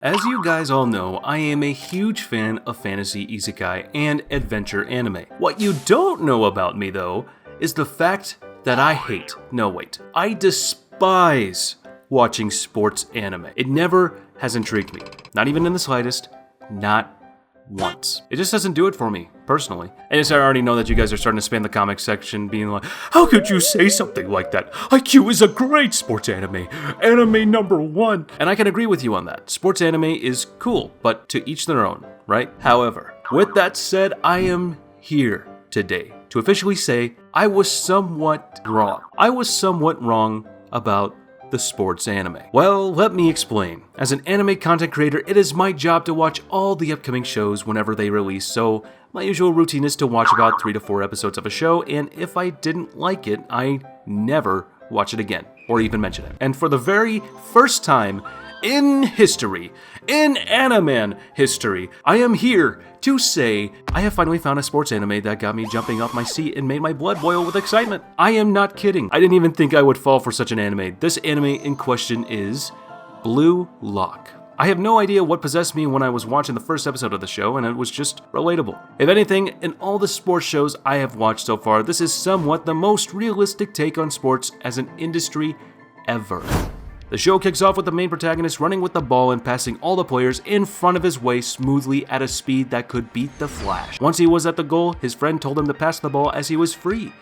As you guys all know, I am a huge fan of fantasy isekai and adventure anime. What you don't know about me though, is the fact that I despise watching sports anime. It never has intrigued me, not even in the slightest, not once. It just doesn't do it for me, personally. And yes, I already know that you guys are starting to spam the comic section being like, how could you say something like that? IQ is a great sports anime. Anime number one. And I can agree with you on that. Sports anime is cool, but to each their own, right? However, with that said, I am here today to officially say I was somewhat wrong. I was somewhat wrong about the sports anime. Well, let me explain. As an anime content creator, it is my job to watch all the upcoming shows whenever they release, so my usual routine is to watch about 3 to 4 episodes of a show, and if I didn't like it, I never watch it again, or even mention it. And for the very first time in history, in anime history, I am here to say I have finally found a sports anime that got me jumping off my seat and made my blood boil with excitement. I am not kidding. I didn't even think I would fall for such an anime. This anime in question is Blue Lock. I have no idea what possessed me when I was watching the first episode of the show, and it was just relatable. If anything, in all the sports shows I have watched so far, this is somewhat the most realistic take on sports as an industry ever. The show kicks off with the main protagonist running with the ball and passing all the players in front of his way smoothly at a speed that could beat the Flash. Once he was at the goal, his friend told him to pass the ball as he was free.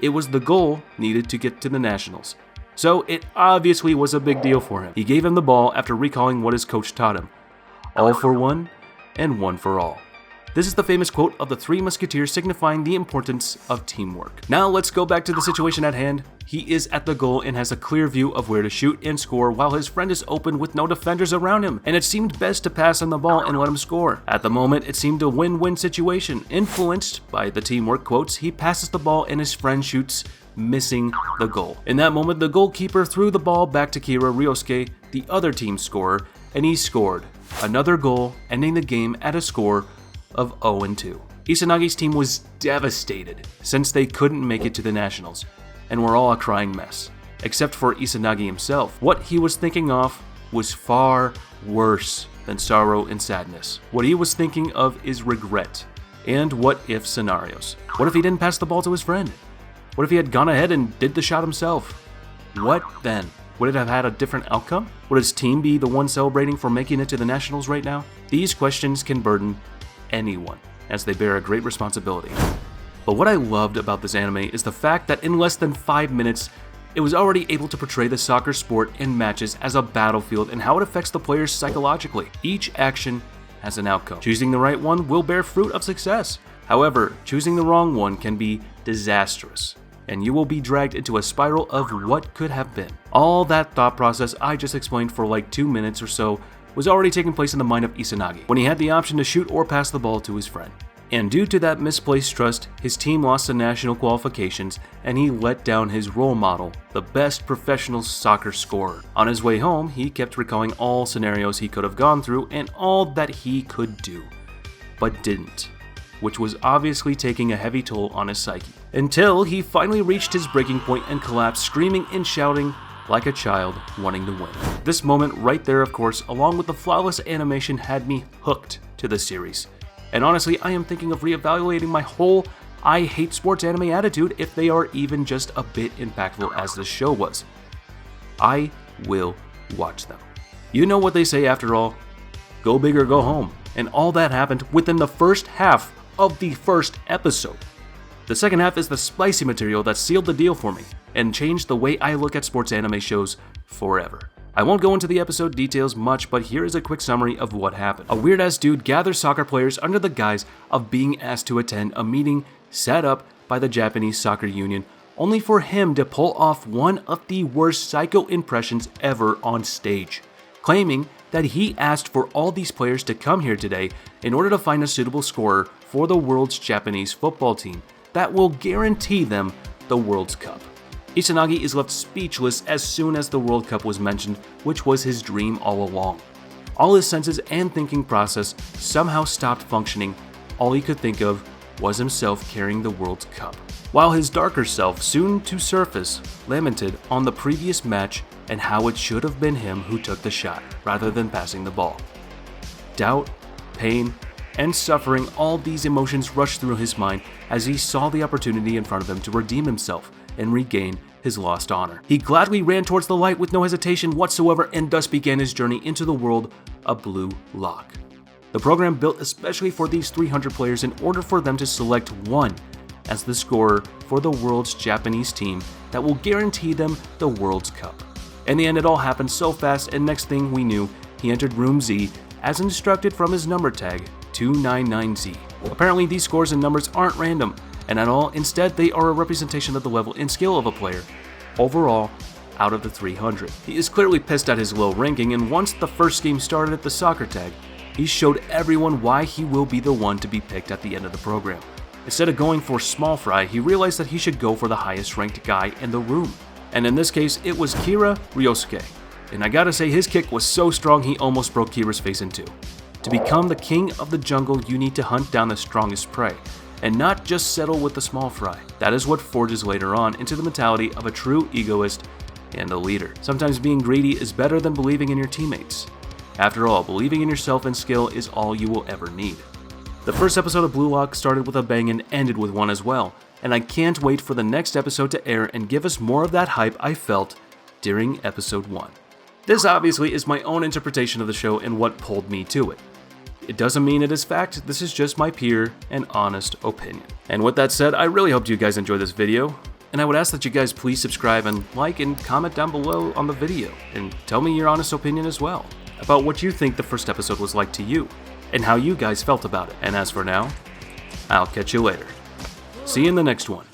It was the goal needed to get to the Nationals. So it obviously was a big deal for him. He gave him the ball after recalling what his coach taught him. All for one, and one for all. This is the famous quote of the Three Musketeers signifying the importance of teamwork. Now let's go back to the situation at hand. He is at the goal and has a clear view of where to shoot and score while his friend is open with no defenders around him, and it seemed best to pass him the ball and let him score. At the moment, it seemed a win-win situation. Influenced by the teamwork quotes, he passes the ball and his friend shoots, missing the goal. In that moment, the goalkeeper threw the ball back to Kira Ryosuke, the other team scorer, and he scored another goal, ending the game at a score of 0-2. Izanagi's team was devastated since they couldn't make it to the Nationals, and were all a crying mess. Except for Izanagi himself. What he was thinking of was far worse than sorrow and sadness. What he was thinking of is regret, and what if scenarios. What if he didn't pass the ball to his friend? What if he had gone ahead and did the shot himself? What then? Would it have had a different outcome? Would his team be the one celebrating for making it to the Nationals right now? These questions can burden anyone, as they bear a great responsibility. But what I loved about this anime is the fact that in less than 5 minutes, it was already able to portray the soccer sport in matches as a battlefield and how it affects the players psychologically. Each action has an outcome. Choosing the right one will bear fruit of success. However, choosing the wrong one can be disastrous, and you will be dragged into a spiral of what could have been. All that thought process I just explained for like 2 minutes or so was already taking place in the mind of Izanagi when he had the option to shoot or pass the ball to his friend. And due to that misplaced trust, his team lost the national qualifications and he let down his role model, the best professional soccer scorer. On his way home, he kept recalling all scenarios he could have gone through and all that he could do, but didn't, which was obviously taking a heavy toll on his psyche. Until he finally reached his breaking point and collapsed, screaming and shouting like a child wanting to win. This moment right there, of course, along with the flawless animation, had me hooked to the series. And honestly, I am thinking of reevaluating my whole I hate sports anime attitude if they are even just a bit impactful as the show was. I will watch them. You know what they say after all, go big or go home. And all that happened within the first half of the first episode. The second half is the spicy material that sealed the deal for me and changed the way I look at sports anime shows forever. I won't go into the episode details much, but here is a quick summary of what happened. A weird-ass dude gathers soccer players under the guise of being asked to attend a meeting set up by the Japanese Soccer Union, only for him to pull off one of the worst psycho impressions ever on stage, claiming that he asked for all these players to come here today in order to find a suitable scorer for the world's Japanese football team that will guarantee them the World's Cup. Izanagi is left speechless as soon as the World Cup was mentioned, which was his dream all along. All his senses and thinking process somehow stopped functioning. All he could think of was himself carrying the World Cup. While his darker self, soon to surface, lamented on the previous match and how it should have been him who took the shot, rather than passing the ball. Doubt, pain, and suffering, all these emotions rushed through his mind as he saw the opportunity in front of him to redeem himself and regain his lost honor. He gladly ran towards the light with no hesitation whatsoever and thus began his journey into the world of Blue Lock. The program built especially for these 300 players in order for them to select one as the scorer for the world's Japanese team that will guarantee them the World's Cup. In the end, it all happened so fast, and next thing we knew, he entered Room Z as instructed from his number tag, 299Z. Apparently, these scores and numbers aren't random and at all. Instead, they are a representation of the level and skill of a player overall out of the 300. He is clearly pissed at his low ranking, and once the first game started at the soccer tag, he showed everyone why he will be the one to be picked at the end of the program. Instead of going for small fry, he realized that he should go for the highest ranked guy in the room. And in this case, it was Kira Ryosuke. And I gotta say, his kick was so strong he almost broke Kira's face in two. To become the king of the jungle, you need to hunt down the strongest prey, and not just settle with the small fry. That is what forges later on into the mentality of a true egoist and a leader. Sometimes being greedy is better than believing in your teammates. After all, believing in yourself and skill is all you will ever need. The first episode of Blue Lock started with a bang and ended with one as well, and I can't wait for the next episode to air and give us more of that hype I felt during episode 1. This obviously is my own interpretation of the show and what pulled me to it. It doesn't mean it is fact, this is just my pure and honest opinion. And with that said, I really hope you guys enjoyed this video, and I would ask that you guys please subscribe and like and comment down below on the video, and tell me your honest opinion as well, about what you think the first episode was like to you, and how you guys felt about it. And as for now, I'll catch you later. See you in the next one.